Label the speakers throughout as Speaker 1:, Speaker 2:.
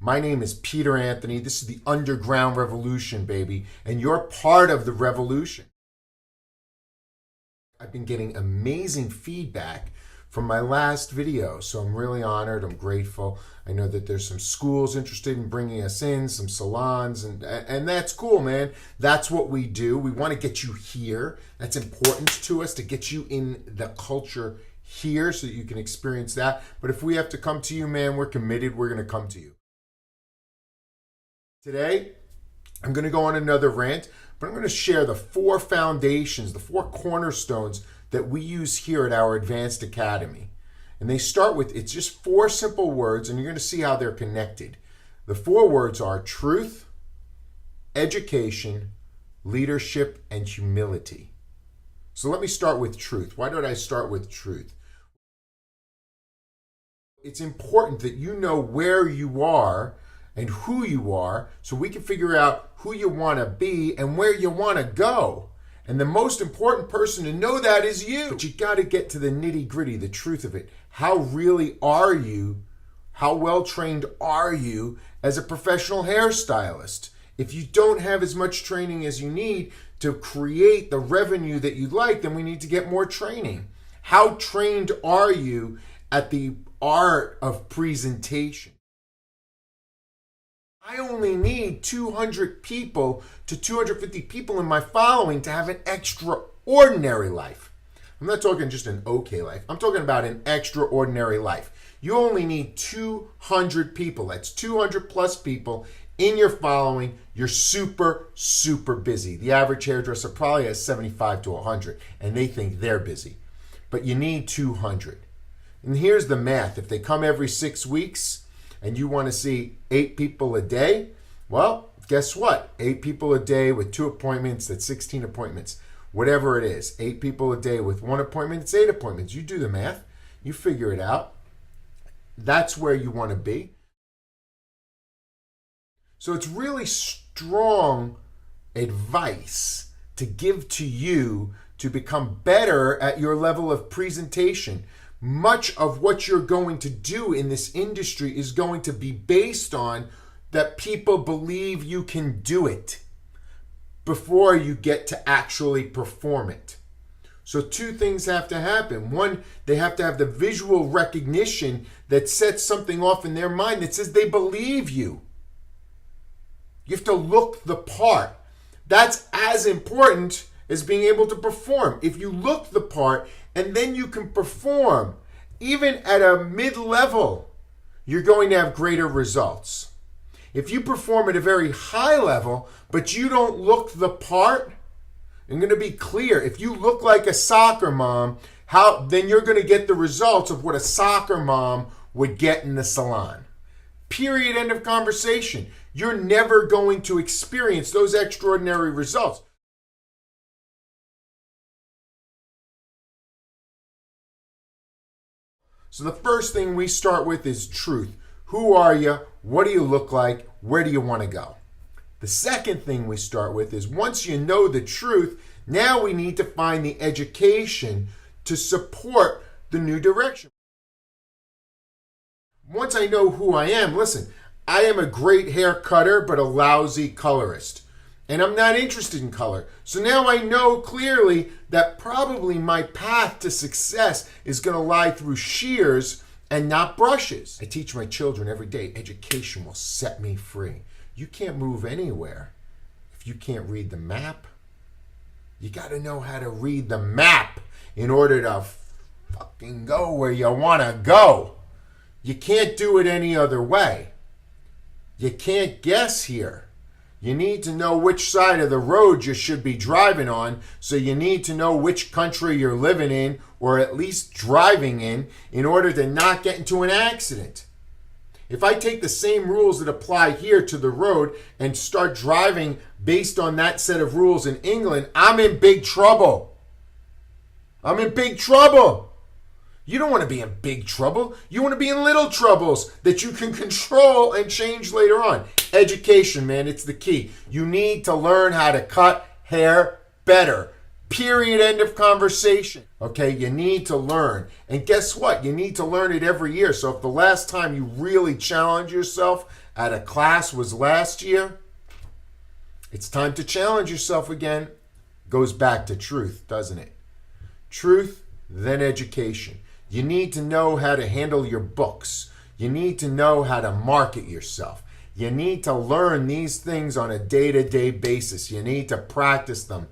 Speaker 1: My name is Peter Anthony. This is the Underground Revolution, baby, and you're part of the revolution. I've been getting amazing feedback from my last video, so I'm really honored. I'm grateful. I know that there's some schools interested in bringing us in, some salons, and that's cool, man. That's what we do. We want to get you here. That's important to us, to get you in the culture here so that you can experience that. But if we have to come to you, man, we're committed. We're going to come to you. Today, I'm going to go on another rant, but I'm going to share the 4 foundations, the 4 cornerstones that we use here at our Advanced Academy. And they start with, it's just 4 simple words, and you're going to see how they're connected. The 4 words are truth, education, leadership, and humility. So let me start with truth. Why did I start with truth? It's important that you know where you are and who you are so we can figure out who you want to be and where you want to go. And the most important person to know that is you. But you got to get to the nitty gritty, the truth of it. How really are you? How well trained are you as a professional hairstylist? If you don't have as much training as you need to create the revenue that you'd like, then we need to get more training. How trained are you at the art of presentation? I only need 200 people to 250 people in my following to have an extraordinary life. I'm not talking just an okay life. I'm talking about an extraordinary life. You only need 200 people. That's 200 plus people in your following. You're super, super busy. The average hairdresser probably has 75 to 100, and they think they're busy. But you need 200. And here's the math. If they come every 6 weeks, and you want to see 8 people a day, well, guess what? 8 people a day with 2 appointments, that's 16 appointments. Whatever it is, 8 people a day with 1 appointment, it's 8 appointments. You do the math. You figure it out. That's where you want to be. So it's really strong advice to give to you to become better at your level of presentation. Much of what you're going to do in this industry is going to be based on that people believe you can do it before you get to actually perform it. So 2 things have to happen. 1, they have to have the visual recognition that sets something off in their mind that says they believe you. You have to look the part. That's as important as being able to perform. If you look the part and then you can perform, even at a mid-level, you're going to have greater results. If you perform at a very high level, but you don't look the part, I'm going to be clear. If you look like a soccer mom, then you're going to get the results of what a soccer mom would get in the salon. Period. End of conversation. You're never going to experience those extraordinary results. So the first thing we start with is truth. Who are you? What do you look like? Where do you want to go? The second thing we start with is once you know the truth, now we need to find the education to support the new direction. Once I know who I am, listen, I am a great hair cutter, but a lousy colorist. And I'm not interested in color. So now I know clearly that probably my path to success is going to lie through shears and not brushes. I teach my children every day, education will set me free. You can't move anywhere if you can't read the map. You got to know how to read the map in order to fucking go where you want to go. You can't do it any other way. You can't guess here. You need to know which side of the road you should be driving on, so you need to know which country you're living in, or at least driving in order to not get into an accident. If I take the same rules that apply here to the road and start driving based on that set of rules in England, I'm in big trouble. I'm in big trouble. You don't want to be in big trouble. You want to be in little troubles that you can control and change later on. Education, man, it's the key. You need to learn how to cut hair better. Period. End of conversation. Okay, you need to learn. And guess what? You need to learn it every year. So if the last time you really challenge yourself at a class was last year. It's time to challenge yourself again. Goes back to truth, doesn't it? Truth, then education. You need to know how to handle your books. You need to know how to market yourself. You need to learn these things on a day-to-day basis. You need to practice them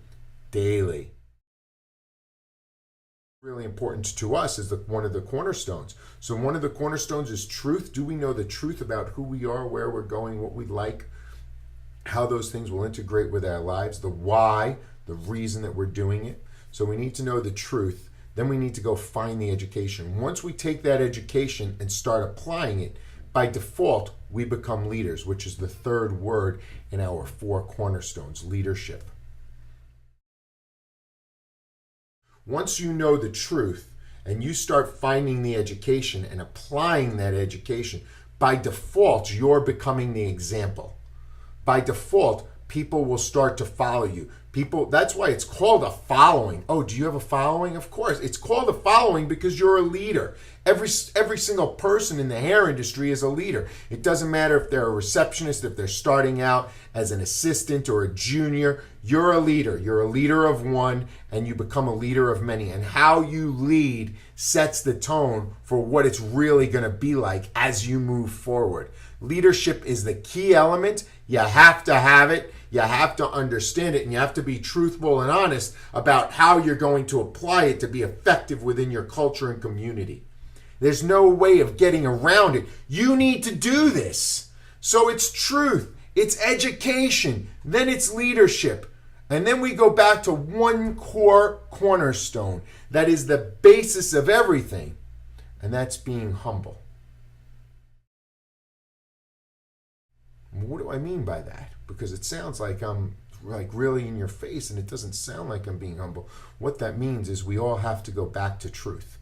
Speaker 1: daily. Really important to us is one of the cornerstones. So one of the cornerstones is truth. Do we know the truth about who we are, where we're going, what we like, how those things will integrate with our lives, the why, the reason that we're doing it. So we need to know the truth. Then we need to go find the education. Once we take that education and start applying it, by default, we become leaders, which is the third word in our 4 cornerstones, leadership. Once you know the truth and you start finding the education and applying that education, by default, you're becoming the example. By default, people will start to follow you. That's why it's called a following. Oh, do you have a following? Of course. It's called a following because you're a leader. Every single person in the hair industry is a leader. It doesn't matter if they're a receptionist, if they're starting out as an assistant or a junior. You're a leader. You're a leader of one, and you become a leader of many. And how you lead sets the tone for what it's really going to be like as you move forward. Leadership is the key element. You have to have it. You have to understand it, and you have to be truthful and honest about how you're going to apply it to be effective within your culture and community. There's no way of getting around it. You need to do this. So it's truth, it's education, then it's leadership. And then we go back to one core cornerstone that is the basis of everything, and that's being humble. What do I mean by that? Because it sounds like I'm really in your face, and it doesn't sound like I'm being humble. What that means is we all have to go back to truth.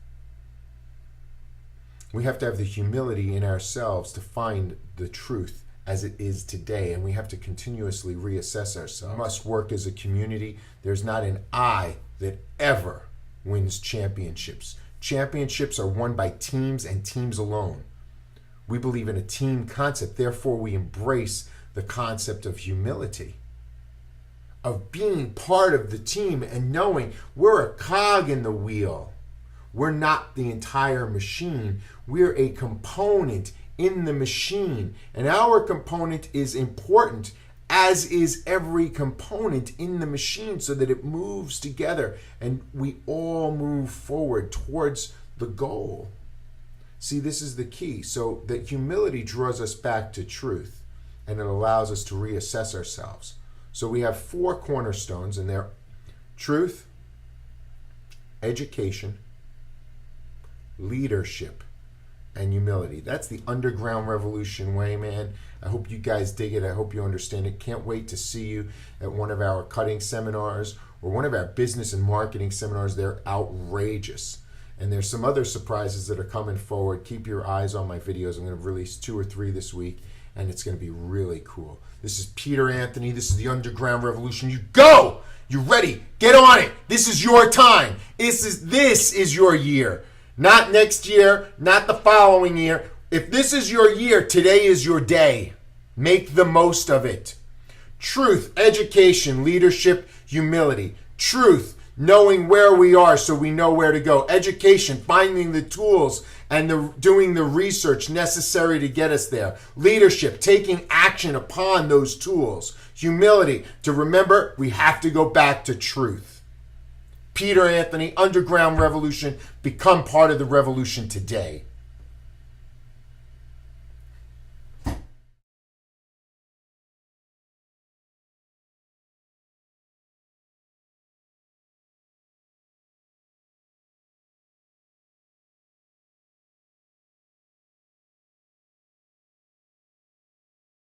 Speaker 1: We have to have the humility in ourselves to find the truth as it is today, and we have to continuously reassess ourselves. We must work as a community. There's not an I that ever wins championships. Championships are won by teams and teams alone. We believe in a team concept, therefore we embrace the concept of humility, of being part of the team and knowing we're a cog in the wheel. We're not the entire machine. We're a component in the machine, and our component is important, as is every component in the machine, so that it moves together and we all move forward towards the goal. See, this is the key. So that humility draws us back to truth, and it allows us to reassess ourselves. So we have 4 cornerstones, and they're truth, education, leadership, and humility. That's the underground revolution way, man. I hope you guys dig it. I hope you understand it. Can't wait to see you at one of our cutting seminars or one of our business and marketing seminars. They're outrageous. And there's some other surprises that are coming forward. Keep your eyes on my videos. I'm going to release 2 or 3 this week, and it's going to be really cool. This is Peter Anthony. This is the Underground Revolution. You go! You ready? Get on it. This is your time. This is your year. Not next year, not the following year. If this is your year, today is your day. Make the most of it. Truth, education, leadership, humility. Truth, knowing where we are so we know where to go. Education, finding the tools and doing the research necessary to get us there. Leadership, taking action upon those tools. Humility, to remember we have to go back to truth. Peter Anthony, Underground Revolution. Become part of the revolution today.